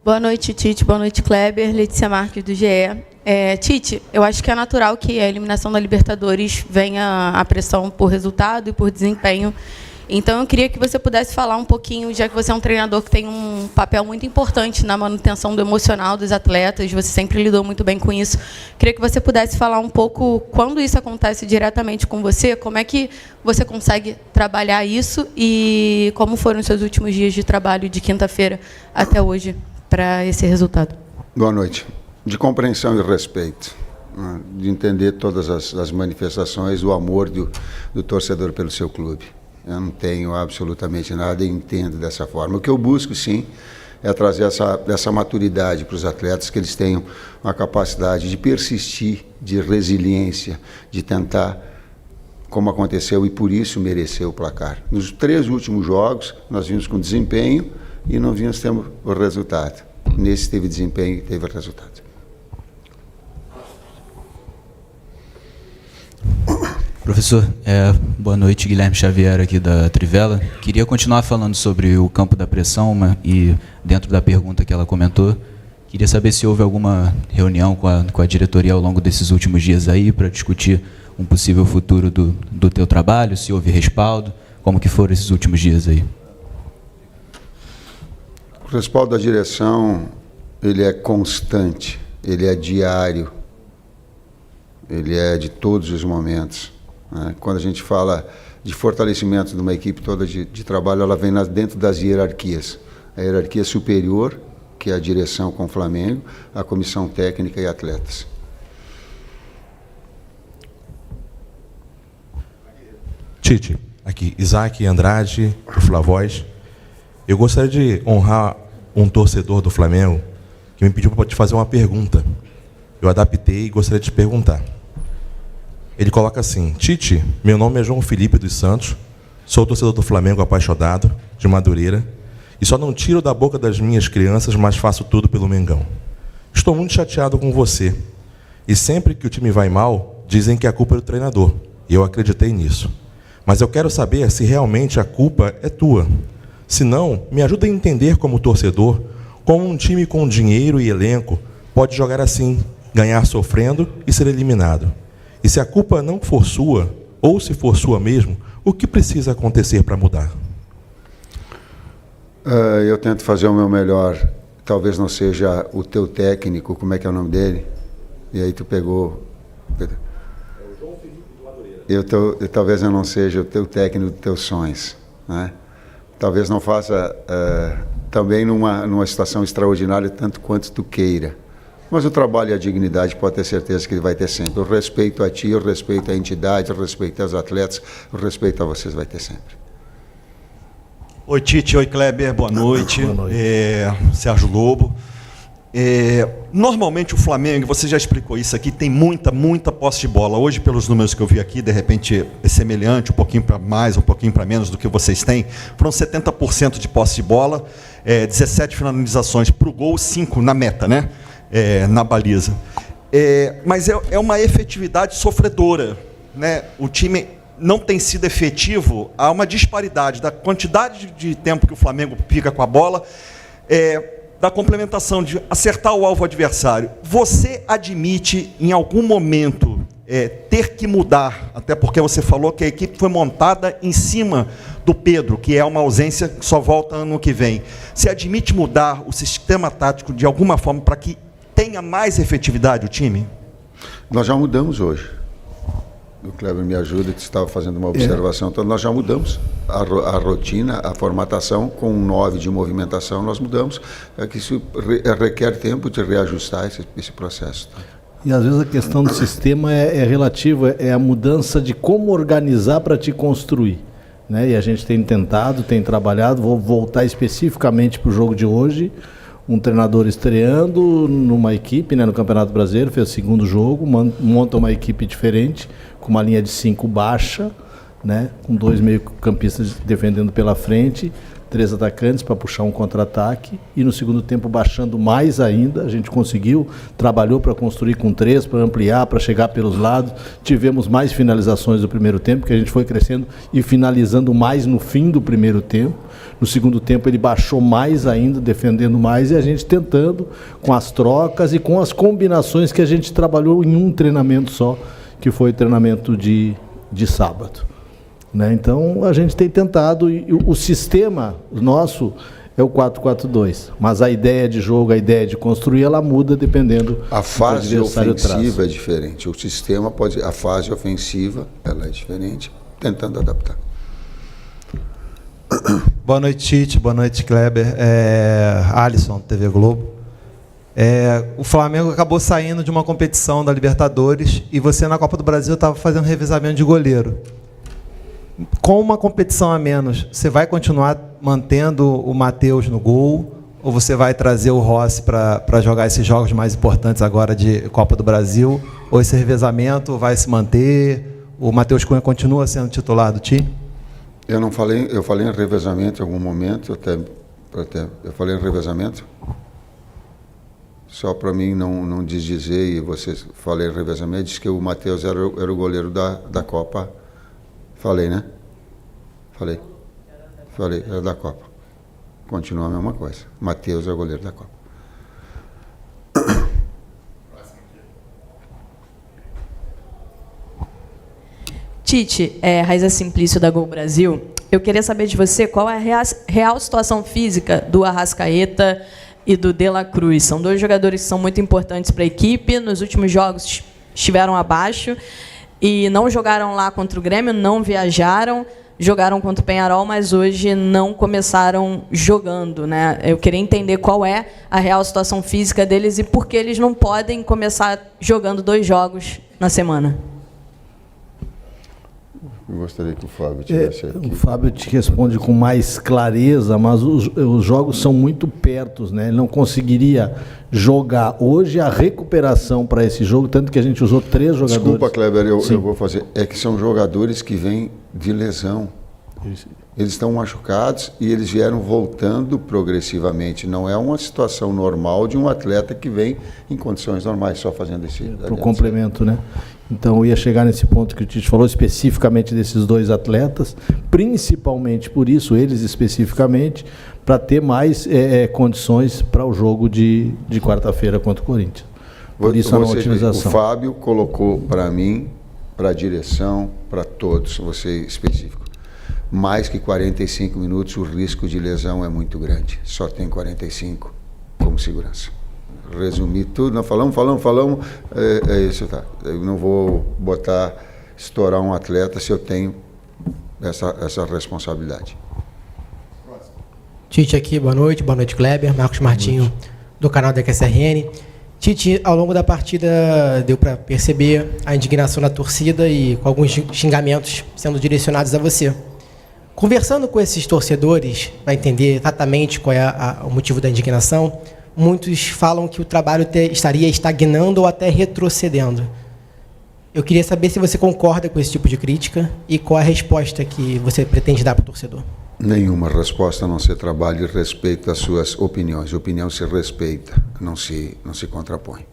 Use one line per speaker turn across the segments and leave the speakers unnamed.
Boa noite, Tite. Boa noite, Kleber. Letícia Marques, do GE. Tite, eu acho que é natural que a eliminação da Libertadores venha a pressão por resultado e por desempenho. Então, eu queria que você pudesse falar um pouquinho, já que você é um treinador que tem um papel muito importante na manutenção do emocional dos atletas, você sempre lidou muito bem com isso. Queria que você pudesse falar um pouco, quando isso acontece diretamente com você, como é que você consegue trabalhar isso e como foram os seus últimos dias de trabalho de quinta-feira até hoje para esse resultado?
Boa noite. De compreensão e respeito, né, de entender todas as manifestações, o amor do torcedor pelo seu clube. Eu não tenho absolutamente nada e entendo dessa forma. O que eu busco, sim, é trazer essa maturidade para os atletas, que eles tenham uma capacidade de persistir, de resiliência, de tentar, como aconteceu, e por isso mereceu o placar. Nos 3 últimos jogos, nós vimos com desempenho e não vimos tendo o resultado. Nesse teve desempenho e teve o resultado.
Professor, boa noite, Guilherme Xavier aqui da Trivela. Queria continuar falando sobre o campo da pressão e dentro da pergunta que ela comentou, queria saber se houve alguma reunião com a diretoria ao longo desses últimos dias aí para discutir um possível futuro do teu trabalho, se houve respaldo, como que foram esses últimos dias aí?
O respaldo da direção, ele é constante, ele é diário, ele é de todos os momentos. Quando a gente fala de fortalecimento de uma equipe toda de trabalho, ela vem dentro das hierarquias. A hierarquia superior, que é a direção com o Flamengo, a comissão técnica e atletas.
Tite, aqui, Isaac Andrade, do Flavóis. Eu gostaria de honrar um torcedor do Flamengo que me pediu para te fazer uma pergunta. Eu adaptei e gostaria de te perguntar. Ele coloca assim: Tite, meu nome é João Felipe dos Santos, sou torcedor do Flamengo apaixonado, de Madureira, e só não tiro da boca das minhas crianças, mas faço tudo pelo Mengão. Estou muito chateado com você, e sempre que o time vai mal, dizem que a culpa é do treinador, e eu acreditei nisso. Mas eu quero saber se realmente a culpa é tua. Se não, me ajuda a entender como torcedor, como um time com dinheiro e elenco pode jogar assim, ganhar sofrendo e ser eliminado. E se a culpa não for sua, ou se for sua mesmo, o que precisa acontecer para mudar?
Eu tento fazer o meu melhor. Talvez não seja o teu técnico, como é que é o nome dele? E aí tu pegou... É o João Felipe do Madureira. Talvez eu não seja o teu técnico dos teus sonhos, né? Talvez não faça também numa situação extraordinária tanto quanto tu queira. Mas o trabalho e a dignidade pode ter certeza que ele vai ter sempre. O respeito a ti, o respeito à entidade, o respeito aos atletas, o respeito a vocês vai ter sempre.
Oi, Tite. Oi, Kleber. Boa noite.
Boa noite.
Sérgio Lobo. Normalmente o Flamengo, você já explicou isso aqui, tem muita posse de bola. Hoje, pelos números que eu vi aqui, de repente é semelhante, um pouquinho para mais, um pouquinho para menos do que vocês têm. Foram 70% de posse de bola, 17 finalizações para o gol, 5 na meta, né? Na baliza. Mas é uma efetividade sofredora, né? O time não tem sido efetivo, há uma disparidade da quantidade de tempo que o Flamengo fica com a bola, da complementação, de acertar o alvo adversário. Você admite, em algum momento, ter que mudar, até porque você falou que a equipe foi montada em cima do Pedro, que é uma ausência que só volta ano que vem. Você admite mudar o sistema tático de alguma forma para que tenha mais efetividade o time?
Nós já mudamos hoje. O Kleber me ajuda, que estava fazendo uma observação. Então, nós já mudamos a rotina, a formatação, com um 9 de movimentação, nós mudamos. Que isso requer tempo de reajustar esse processo.
E às vezes a questão do sistema é relativa, é a mudança de como organizar para te construir, né? E a gente tem tentado, tem trabalhado. Vou voltar especificamente para o jogo de hoje. Um treinador estreando numa equipe, né, no Campeonato Brasileiro, fez o segundo jogo, monta uma equipe diferente, com uma linha de 5 baixa, né, com 2 meio-campistas defendendo pela frente, 3 atacantes para puxar um contra-ataque, e no segundo tempo baixando mais ainda, a gente conseguiu, trabalhou para construir com 3, para ampliar, para chegar pelos lados, tivemos mais finalizações do primeiro tempo, que a gente foi crescendo e finalizando mais no fim do primeiro tempo. No segundo tempo ele baixou mais ainda, defendendo mais, e a gente tentando, com as trocas e com as combinações que a gente trabalhou em um treinamento só, que foi o treinamento de sábado. Né? Então, a gente tem tentado, e o sistema nosso é o 4-4-2, mas a ideia de jogo, a ideia de construir, ela muda dependendo
a fase
do adversário
ofensiva
traz.
é diferente, o sistema pode, a fase ofensiva ela é diferente, tentando adaptar.
Boa noite, Tite, boa noite, Kleber. Alisson, TV Globo. O Flamengo acabou saindo de uma competição da Libertadores e você na Copa do Brasil estava fazendo revezamento de goleiro. Com uma competição a menos, você vai continuar mantendo o Matheus no gol ou você vai trazer o Rossi para jogar esses jogos mais importantes agora de Copa do Brasil? Ou esse revezamento vai se manter? O Matheus Cunha continua sendo titular do time?
Eu falei em revezamento em algum momento, eu falei em revezamento? Só para mim não desdizer, e você falei em revezamento, disse que o Matheus era o goleiro da Copa. Falei, né? Falei, era da Copa. Continua a mesma coisa. Matheus é o goleiro da Copa.
Tite, Raiza Simplício da Gol Brasil. Eu queria saber de você qual é a real situação física do Arrascaeta e do De La Cruz. São 2 jogadores que são muito importantes para a equipe. Nos últimos jogos estiveram abaixo e não jogaram lá contra o Grêmio, não viajaram, jogaram contra o Peñarol, mas hoje não começaram jogando, né? Eu queria entender qual é a real situação física deles e por que eles não podem começar jogando 2 jogos na semana.
Eu gostaria que o Fábio tivesse aqui.
O Fábio te responde com mais clareza, mas os jogos são muito perto, né? Ele não conseguiria jogar hoje a recuperação para esse jogo, tanto que a gente usou 3 jogadores.
Desculpa, Kleber, eu vou fazer. É que são jogadores que vêm de lesão. Eles estão machucados e eles vieram voltando progressivamente. Não é uma situação normal de um atleta que vem em condições normais, só fazendo esse...
Para o complemento, né? Então, eu ia chegar nesse ponto que o Tite falou, especificamente desses 2 atletas, principalmente por isso, eles especificamente, para ter mais condições para o jogo de quarta-feira contra o Corinthians. Por isso, a otimização.
O Fábio colocou para mim, para a direção, para todos, você específico, mais que 45 minutos, o risco de lesão é muito grande. Só tem 45 como segurança. Resumir tudo, nós falamos, isso tá. Eu não vou estourar um atleta se eu tenho essa responsabilidade.
Tite aqui, boa noite Kleber, Marcos Martinho do canal da QSRN. Tite, ao longo da partida deu para perceber a indignação da torcida e com alguns xingamentos sendo direcionados a você. Conversando com esses torcedores, para entender exatamente qual é o motivo da indignação, muitos falam que o trabalho estaria estagnando ou até retrocedendo. Eu queria saber se você concorda com esse tipo de crítica e qual a resposta que você pretende dar para o torcedor.
Nenhuma resposta, a não ser trabalho e respeito às suas opiniões. A opinião se respeita, não se contrapõe.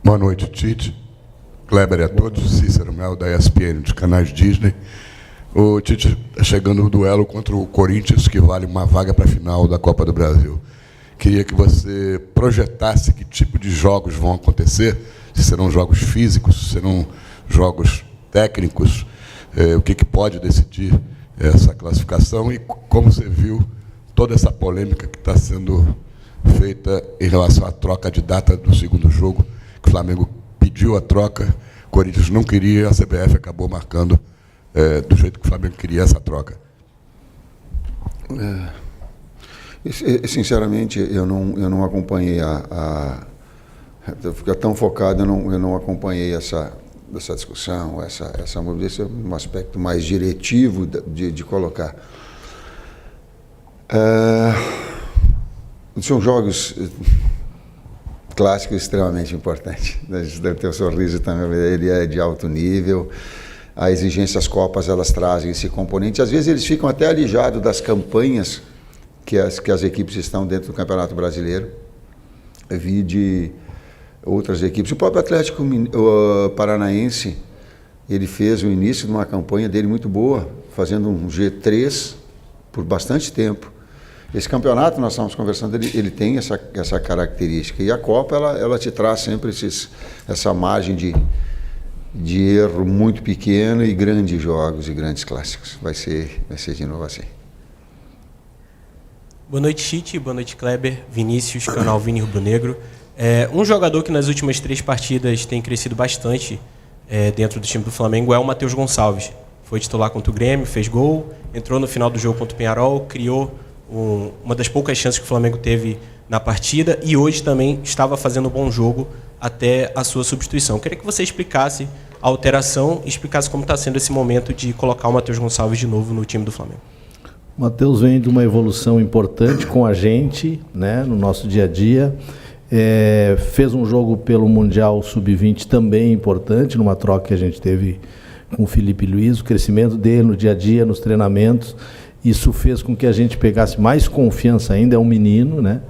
Boa noite, Tite, Kleber e a todos, Cícero Mel da ESPN, dos canais Disney. O Tite está chegando no duelo contra o Corinthians, que vale uma vaga para a final da Copa do Brasil. Queria que você projetasse que tipo de jogos vão acontecer, se serão jogos físicos, se serão jogos técnicos, o que pode decidir essa classificação e como você viu toda essa polêmica que está sendo feita em relação à troca de data do segundo jogo, que o Flamengo pediu a troca, o Corinthians não queria, a CBF acabou marcando do jeito que o Flamengo queria essa troca.
Sinceramente, eu não acompanhei eu fico tão focado, eu não acompanhei essa discussão, essa mobilização, um aspecto mais diretivo de colocar. São jogos clássicos extremamente importantes. Deve ter o sorriso também, ele é de alto nível. a exigência das Copas, elas trazem esse componente. Às vezes eles ficam até alijados das campanhas que as equipes estão dentro do Campeonato Brasileiro. Eu vi de outras equipes. O próprio Atlético Paranaense, ele fez o início de uma campanha dele muito boa, fazendo um G3 por bastante tempo. Esse campeonato, nós estamos conversando, ele tem essa característica. E a Copa, ela te traz sempre essa margem de erro muito pequeno e grandes jogos e grandes clássicos. Vai ser de novo assim.
Boa noite, Tite. Boa noite, Kleber. Vinícius, canal Vini Rubro Negro. Um jogador que nas últimas 3 partidas tem crescido bastante dentro do time do Flamengo é o Matheus Gonçalves. Foi titular contra o Grêmio, fez gol, entrou no final do jogo contra o Peñarol, criou uma das poucas chances que o Flamengo teve na partida e hoje também estava fazendo um bom jogo até a sua substituição. Eu queria que você explicasse a alteração e explicasse como está sendo esse momento de colocar o Matheus Gonçalves de novo no time do Flamengo.
O Matheus vem de uma evolução importante com a gente, né, no nosso dia a dia. Fez um jogo pelo Mundial Sub-20 também importante, numa troca que a gente teve com o Felipe Luiz, o crescimento dele no dia a dia, nos treinamentos. Isso fez com que a gente pegasse mais confiança ainda, é um menino, né?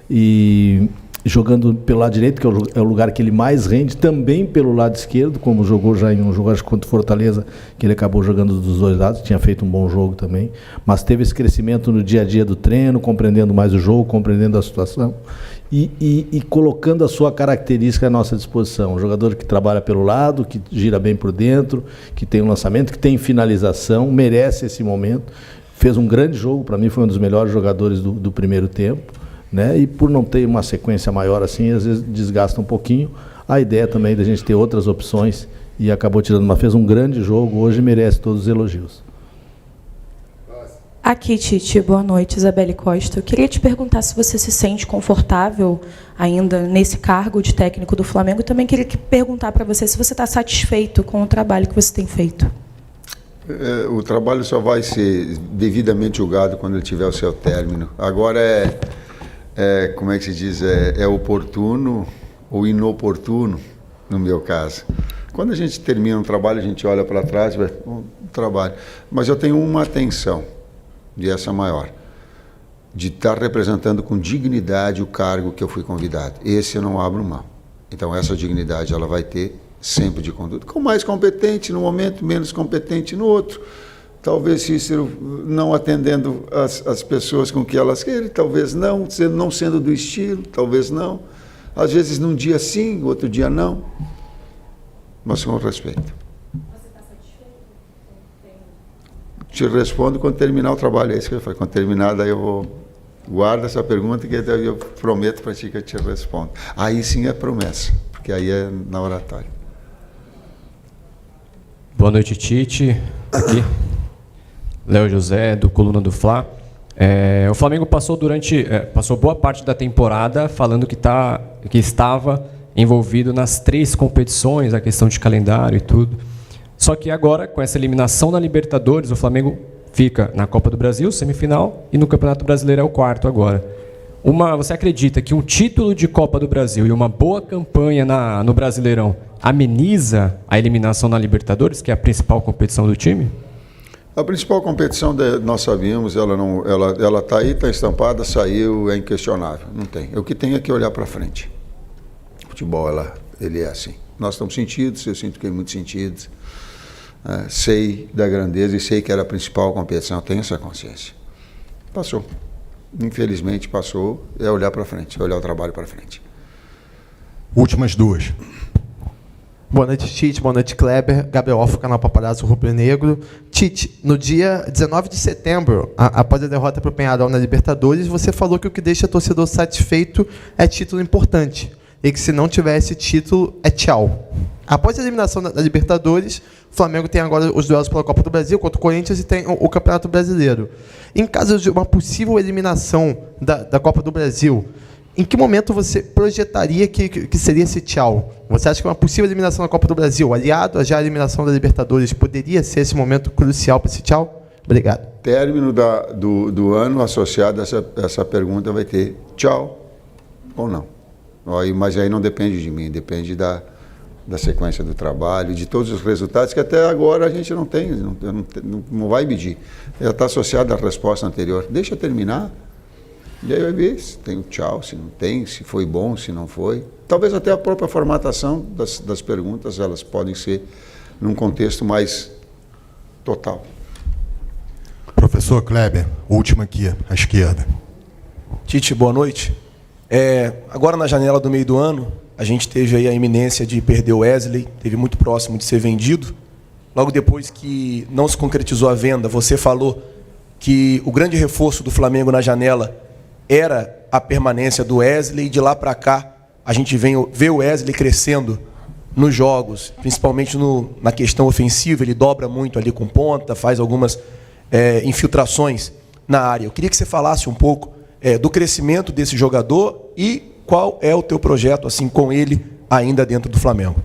E jogando pelo lado direito, que é o lugar que ele mais rende, também pelo lado esquerdo, como jogou já em um jogo contra o Fortaleza, que ele acabou jogando dos dois lados, tinha feito um bom jogo também, mas teve esse crescimento no dia a dia do treino, compreendendo mais o jogo, compreendendo a situação e colocando a sua característica à nossa disposição. Um jogador que trabalha pelo lado, que gira bem por dentro, que tem um lançamento, que tem finalização, merece esse momento. Fez um grande jogo, para mim foi um dos melhores jogadores do primeiro tempo, né? E por não ter uma sequência maior assim, às vezes desgasta um pouquinho. A ideia também da gente ter outras opções e acabou tirando, mas fez um grande jogo, hoje merece todos os elogios.
Aqui, Tite, boa noite, Isabelle Costa. Eu queria te perguntar se você se sente confortável ainda nesse cargo de técnico do Flamengo. Também queria perguntar para você se você está satisfeito com o trabalho que você tem feito.
O trabalho só vai ser devidamente julgado quando ele tiver o seu término. Agora como é que se diz, é oportuno ou inoportuno, no meu caso. Quando a gente termina um trabalho, a gente olha para trás e vai, trabalho. Mas eu tenho uma atenção, e essa maior, de estar representando com dignidade o cargo que eu fui convidado. Esse eu não abro mão. Então essa dignidade ela vai ter sempre de conduta, com mais competente no momento, menos competente no outro. Talvez Cícero não atendendo as pessoas com que elas querem, talvez não sendo do estilo, talvez não. Às vezes num dia sim, outro dia não. Mas com respeito.
Você está satisfeito?
Te respondo quando terminar o trabalho, é isso que eu falei. Quando terminar, daí eu vou... Guarda essa pergunta que eu prometo para ti que eu te respondo. Aí sim é promessa, porque aí é na oratória.
Boa noite, Tite. Aqui, Léo José, do Coluna do Fla. O Flamengo passou boa parte da temporada falando que estava envolvido nas 3 competições, a questão de calendário e tudo. Só que agora, com essa eliminação na Libertadores, o Flamengo fica na Copa do Brasil, semifinal, e no Campeonato Brasileiro é o 4º agora. Você acredita que um título de Copa do Brasil e uma boa campanha no Brasileirão ameniza a eliminação na Libertadores, que é a principal competição do time?
A principal competição, nós sabíamos, ela está aí, está estampada, saiu, é inquestionável. Não tem. O que tem é que olhar para frente. O futebol, ele é assim. Nós estamos sentidos, eu sinto que é muito sentidos. Sei da grandeza e sei que era a principal competição, tenho essa consciência. Passou. Infelizmente passou, é olhar para frente, é olhar o trabalho para frente.
Últimas 2.
Boa noite, Tite. Boa noite, Kleber. Gabriel Alfa, canal Paparazzo Rubro Negro. Tite, no dia 19 de setembro, após a derrota para o Peñarol na Libertadores, você falou que o que deixa o torcedor satisfeito é título importante. E que se não tivesse título, é tchau. Após a eliminação da Libertadores, o Flamengo tem agora os duelos pela Copa do Brasil contra o Corinthians e tem o Campeonato Brasileiro. Em caso de uma possível eliminação da Copa do Brasil, em que momento você projetaria que seria esse tchau? Você acha que uma possível eliminação da Copa do Brasil, aliado a já a eliminação da Libertadores, poderia ser esse momento crucial para esse tchau? Obrigado.
Término do ano associado a essa pergunta vai ter tchau ou não. Mas aí não depende de mim, depende da sequência do trabalho, de todos os resultados que até agora a gente não tem, não vai medir. Já está associado à resposta anterior. Deixa terminar, e aí vai ver se tem o tchau, se não tem, se foi bom, se não foi. Talvez até a própria formatação das perguntas, elas podem ser num contexto mais total.
Professor Kleber, última aqui, à esquerda.
Tite, boa noite. Agora na janela do meio do ano, a gente teve aí a iminência de perder o Wesley, teve muito próximo de ser vendido. Logo depois que não se concretizou a venda, você falou que o grande reforço do Flamengo na janela era a permanência do Wesley, e de lá para cá a gente vê o Wesley crescendo nos jogos, principalmente na questão ofensiva, ele dobra muito ali com ponta, faz algumas infiltrações na área. Eu queria que você falasse um pouco do crescimento desse jogador e qual é o teu projeto assim com ele ainda dentro do Flamengo.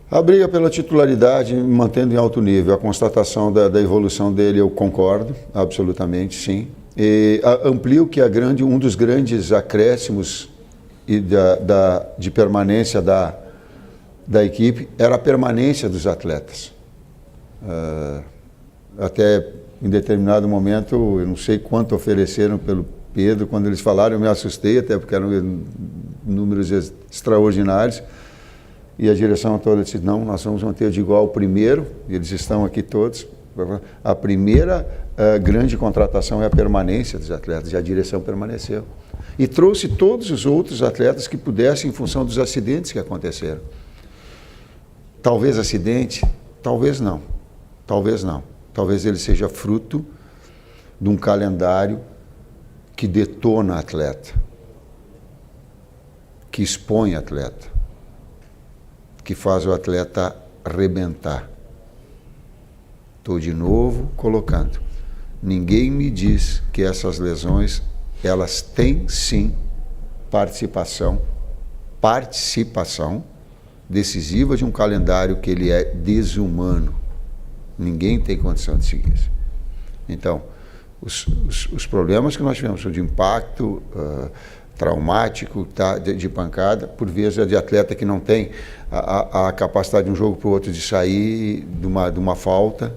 A briga pela titularidade, mantendo em alto nível, a constatação da evolução dele, eu concordo, absolutamente, sim. E amplio que um dos grandes acréscimos de permanência da equipe era a permanência dos atletas. Até em determinado momento, eu não sei quanto ofereceram pelo Pedro, quando eles falaram, eu me assustei, até porque eram números extraordinários, e a direção toda disse, não, nós vamos manter de igual ao primeiro, e eles estão aqui todos. A primeira grande contratação é a permanência dos atletas, e a direção permaneceu. E trouxe todos os outros atletas que pudessem, em função dos acidentes que aconteceram. Talvez acidente, talvez não. Talvez não. Talvez ele seja fruto de um calendário que detona atleta, que expõe atleta, que faz o atleta arrebentar. Estou de novo colocando. Ninguém me diz que essas lesões, elas têm sim participação decisiva de um calendário que ele é desumano. Ninguém tem condição de seguir isso. Então, os problemas que nós tivemos de impacto traumático, de pancada, por vezes é de atleta que não tem a capacidade de um jogo para o outro de sair de uma falta